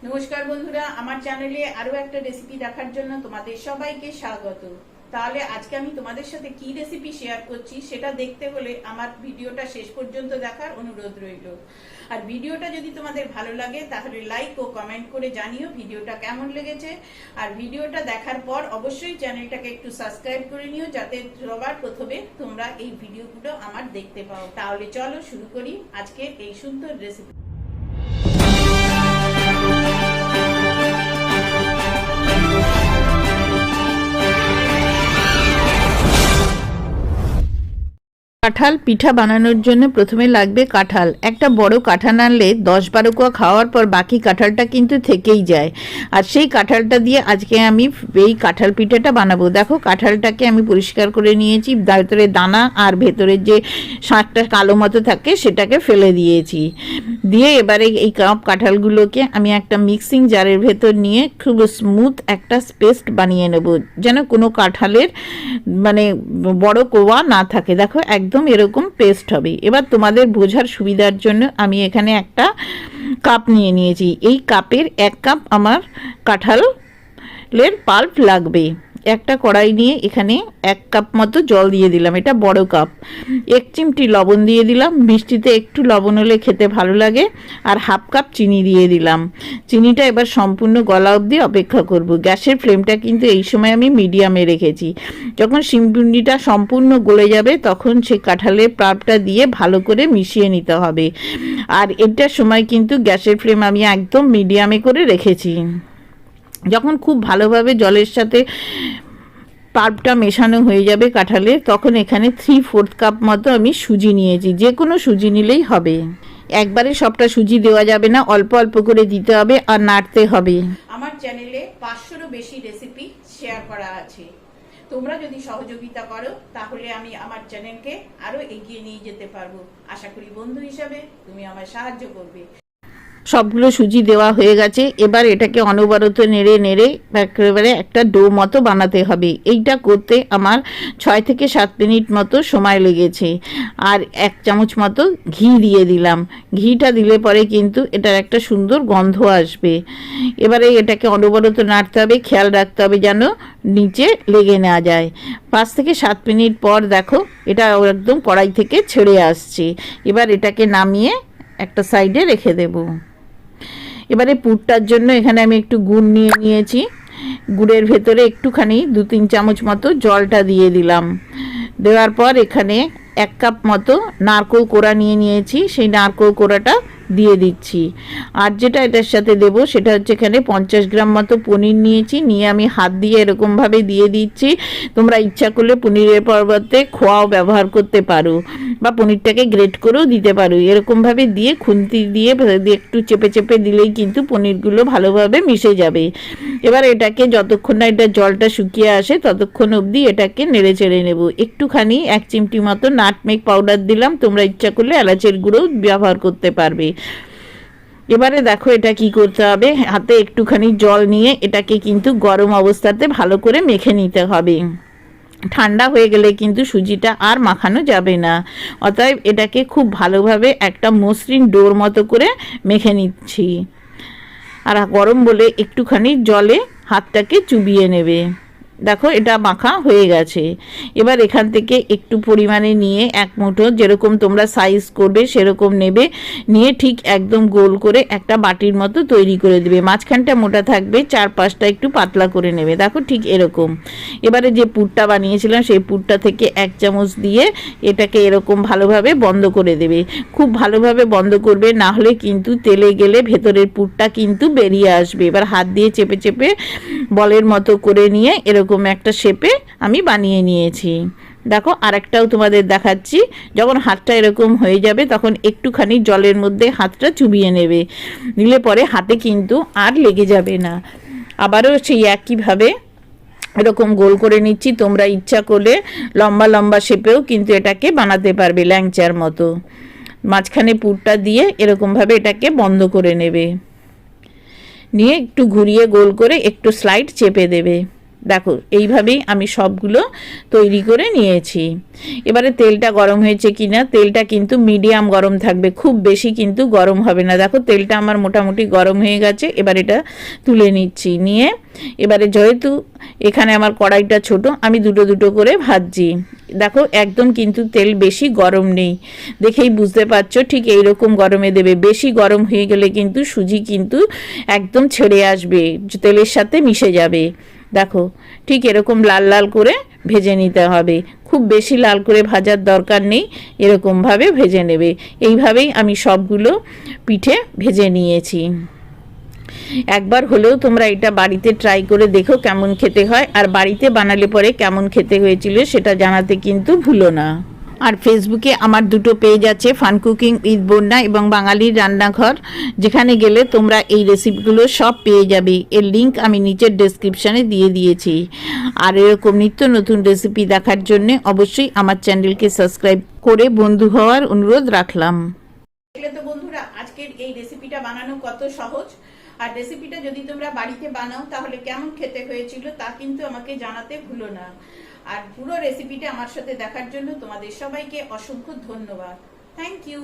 নমস্কার বন্ধুরা, আমার চ্যানেলে আরো একটা রেসিপি দেখার জন্য তোমাদের সবাইকে স্বাগত। তাহলে আজকে আমি তোমাদের সাথে কি রেসিপি শেয়ার করছি সেটা দেখতে হলে আমার ভিডিওটা শেষ পর্যন্ত দেখার অনুরোধ রইল। আর ভিডিওটা যদি তোমাদের ভালো লাগে তাহলে লাইক ও কমেন্ট করে জানিও ভিডিওটা কেমন লেগেছে। আর ভিডিওটা দেখার পর অবশ্যই চ্যানেলটাকে একটু সাবস্ক্রাইব করে নিও, যাতে সবার প্রথমে তোমরা এই ভিডিওগুলো আমার দেখতে পাও। তাহলে চলো শুরু করি আজকে এই সুন্দর রেসিপি। কাঁঠাল পিঠা বানানোর জন্য প্রথমে লাগবে কাঁঠাল। একটা বড় কাঁঠাল আনলে 10-12 কোয়া খাওয়ার পর বাকি কাঁঠালটা কিন্তু থেকেই যায়। আর সেই কাঁঠালটা দিয়ে আজকে আমি এই কাঁঠাল পিঠাটা বানাবো। দেখো, কাঁঠালটাকে আমি পরিষ্কার করে নিয়েছি, ভেতরে দানা আর ভেতরের যে শাঁকটা কালো মতো থাকে সেটাকে ফেলে দিয়েছি। দিয়ে এবারে এই কাঁঠালগুলোকে আমি একটা মিক্সিং জারের ভেতর নিয়ে খুব স্মুথ একটা পেস্ট বানিয়ে নেব, যেন কোনো কাঁঠালের মানে বড় কোয়া না থাকে। দেখো, একদম এরকম পেস্ট হবে। এবার তোমাদের বোঝার সুবিধার জন্য আমি এখানে একটা কাপ নিয়ে নিয়েছি। এই কাপের 1 কাপ আমার কাঁঠালের পাল্প লাগবে। একটা কড়াই নিয়ে এখানে 1 কাপ মতো জল দিয়ে দিলাম, এটা বড় কাপ। 1 চিমটি লবণ দিয়ে দিলাম, মিষ্টিতে একটু লবণ হলে খেতে ভালো লাগে। আর 1/2 কাপ চিনি দিয়ে দিলাম। চিনিটা এবার সম্পূর্ণ গলা অবধি অপেক্ষা করব। গ্যাসের ফ্লেমটা কিন্তু এই সময় আমি মিডিয়ামে রেখেছি। যখন চিনিটা সম্পূর্ণ গলে যাবে তখন সেই কাঁঠালের পাল্পটা দিয়ে ভালো করে মিশিয়ে নিতে হবে। আর এটার সময় কিন্তু গ্যাসের ফ্লেম আমি একদম মিডিয়ামে করে রেখেছি। যখন খুব ভালোভাবে জলের সাথে পাল্পটা মেশানো হয়ে যাবে কাঁঠালে, তখন এখানে 3/4 কাপ মতো আমি সুজি নিয়েছি। যে কোনো সুজি নিলেই হবে, একবারে সবটা সুজি দেওয়া যাবে না, অল্প অল্প করে দিতে হবে আর নাড়তে হবে। আমার চ্যানেলে 500-এরও বেশি রেসিপি শেয়ার করা আছে। তোমরা যদি সহযোগিতা করো তাহলে আমি আমার চ্যানেলকে আরো এগিয়ে নিয়ে যেতে পারবো। আশা করি বন্ধু হিসাবে তুমি আমায় সাহায্য করবে। সবগুলো সুজি দেওয়া হয়ে গেছে। এবার এটাকে অনবরত নেড়ে নেড়ে একেবারে একটা ডো মতো বানাতে হবে। এইটা করতে আমার 6 থেকে 7 মিনিট মতো সময় লেগেছে। আর 1 চামচ মতো ঘি দিয়ে দিলাম। ঘিটা দিলে পরে কিন্তু এটার একটা সুন্দর গন্ধ আসবে। এবারে এটাকে অনবরত নাড়তে হবে, খেয়াল রাখতে হবে যেন নিচে লেগে না যায়। 5 থেকে 7 মিনিট পর দেখো এটা একদম কড়াই থেকে ছেড়ে আসছে। এবার এটাকে নামিয়ে একটা সাইডে রেখে দেব। এবারে পুরটার জন্য এখানে আমি একটু গুড় নিয়ে নিয়েছি। গুড়ের ভেতরে একটুখানি 2-3 চামচ মতো জলটা দিয়ে দিলাম। দেওয়ার পর এখানে 1 কাপ মতো নারকেল কোড়া নিয়ে নিয়েছি, সেই নারকেল কোড়াটা দিয়ে দিচ্ছি। আর যেটা এটার সাথে দেব সেটা হচ্ছে এখানে 50 গ্রাম মতো পনির নিয়েছি, নিয়ে আমি হাত দিয়ে এরকমভাবে দিয়ে দিচ্ছি। তোমরা ইচ্ছা করলে পনিরের পরিবর্তে খোয়াও ব্যবহার করতে পারো, বা পনিরটাকে গ্রেট করেও দিতে পারো। এরকমভাবে দিয়ে খুন্তি দিয়ে একটু চেপে চেপে দিলেই কিন্তু পনিরগুলো ভালোভাবে মিশে যাবে। এবার এটাকে যতক্ষণ না এটা জলটা শুকিয়ে আসে ততক্ষণ অবধি এটাকে নেড়ে চেড়ে নেব। একটুখানি 1 চিমটি মতো নাটমেগ পাউডার দিলাম, তোমরা ইচ্ছা করলে এলাচের গুঁড়োও ব্যবহার করতে পারবে। এবারে দেখো এটা কি করতে হবে, হাতে একটুখানি জল নিয়ে এটাকে কিন্তু গরম অবস্থাতে ভালো করে মেখে নিতে হবে। ঠান্ডা হয়ে গেলে কিন্তু সুজিটা আর মাখানো যাবে না। অতএব এটাকে খুব ভালোভাবে একটা মসৃণ ডোর মতো করে মেখে নিচ্ছি। আর গরম বলে একটুখানি জলে হাতটাকে চুবিয়ে নেবে। দেখো এটা মাখা হয়ে গেছে। এবার এখান থেকে একটু পরিমাণে নিয়ে 1 মুঠো, যেরকম তোমরা সাইজ করবে সেরকম নেবে, নিয়ে ঠিক একদম গোল করে একটা বাটির মতো তৈরি করে দেবে। মাঝখানটা মোটা থাকবে, 4-5টা একটু পাতলা করে নেবে। দেখো ঠিক এরকম। এবারে যে পুরটা বানিয়েছিলাম সেই পুরটা থেকে 1 চামচ দিয়ে এটাকে এরকম ভালোভাবে বন্ধ করে দেবে। খুব ভালোভাবে বন্ধ করবে, না হলে কিন্তু তেলে গেলে ভেতরের পুরটা কিন্তু বেরিয়ে আসবে। এবার হাত দিয়ে চেপে চেপে বলের মতো করে নিয়ে এরকম একটা শেপে আমি বানিয়ে নিয়েছি। দেখো আরেকটাও তোমাদের দেখাচ্ছি। যখন হাতটা এরকম হয়ে যাবে তখন একটুখানি জলের মধ্যে হাতটা চুবিয়ে নেবে, নিলে পরে হাতে কিন্তু আর লেগে যাবে না। আবারও সেই একইভাবে এরকম গোল করে নিচ্ছি। তোমরা ইচ্ছা করলে লম্বা লম্বা শেপেও কিন্তু এটাকে বানাতে পারবে, ল্যাংচার মতো। মাঝখানে পুরটা দিয়ে এরকমভাবে এটাকে বন্ধ করে নেবে, নিয়ে একটু ঘুরিয়ে গোল করে একটু স্লাইড চেপে দেবে। দেখো এইভাবেই আমি সবগুলো তৈরি করে নিয়েছি। এবারে তেলটা গরম হয়েছে কিনা, তেলটা কিন্তু মিডিয়াম গরম থাকবে, খুব বেশি কিন্তু গরম হবে না। দেখো তেলটা আমার মোটামুটি গরম হয়ে গেছে, এবার এটা তুলে নিচ্ছি। নিয়ে এবারে যেহেতু এখানে আমার কড়াইটা ছোট, আমি দুটো দুটো করে ভাজছি। দেখো একদম কিন্তু তেল বেশি গরম নেই, দেখেই বুঝতে পারছো, ঠিক এইরকম গরমে দেবে। বেশি গরম হয়ে গেলে কিন্তু সুজি কিন্তু একদম ছেড়ে আসবে, তেলের সাথে মিশে যাবে। দেখো ঠিক এরকম লাল লাল করে ভেজে নিতে হবে, খুব বেশি লাল করে ভাজার দরকার নেই, এরকমভাবে ভেজে নেবে। এইভাবেই আমি সবগুলো পিঠে ভেজে নিয়েছি। একবার হলেও তোমরা এটা বাড়িতে ট্রাই করে দেখো কেমন খেতে হয়, আর বাড়িতে বানালে পরে কেমন খেতে হয়েছিল সেটা জানাতে কিন্তু ভুলো না। আর ফেসবুকে আমার দুটো পেজ আছে, ফান কুকিং উইথ বন্যা এবং বাঙালির রান্নাঘর, যেখানে গেলে তোমরা এই রেসিপিগুলো সব পেয়ে যাবে। এর লিঙ্ক আমি নিচের ডেসক্রিপশানে দিয়ে দিয়েছি। আর এরকম নিত্য নতুন রেসিপি দেখার জন্য অবশ্যই আমার চ্যানেলকে সাবস্ক্রাইব করে বন্ধু হওয়ার অনুরোধ রাখলাম। দেখলে তো বন্ধুরা আজকের এই রেসিপিটা বানানো কত সহজ। আর রেসিপিটা যদি তোমরা বাড়িতে বানাও তাহলে কেমন খেতে হয়েছিল তা কিন্তু আমাকে জানাতে ভুলো না। আর পুরো রেসিপিটা আমার সাথে দেখার জন্য তোমাদের সবাইকে অসংখ্য ধন্যবাদ। Thank you.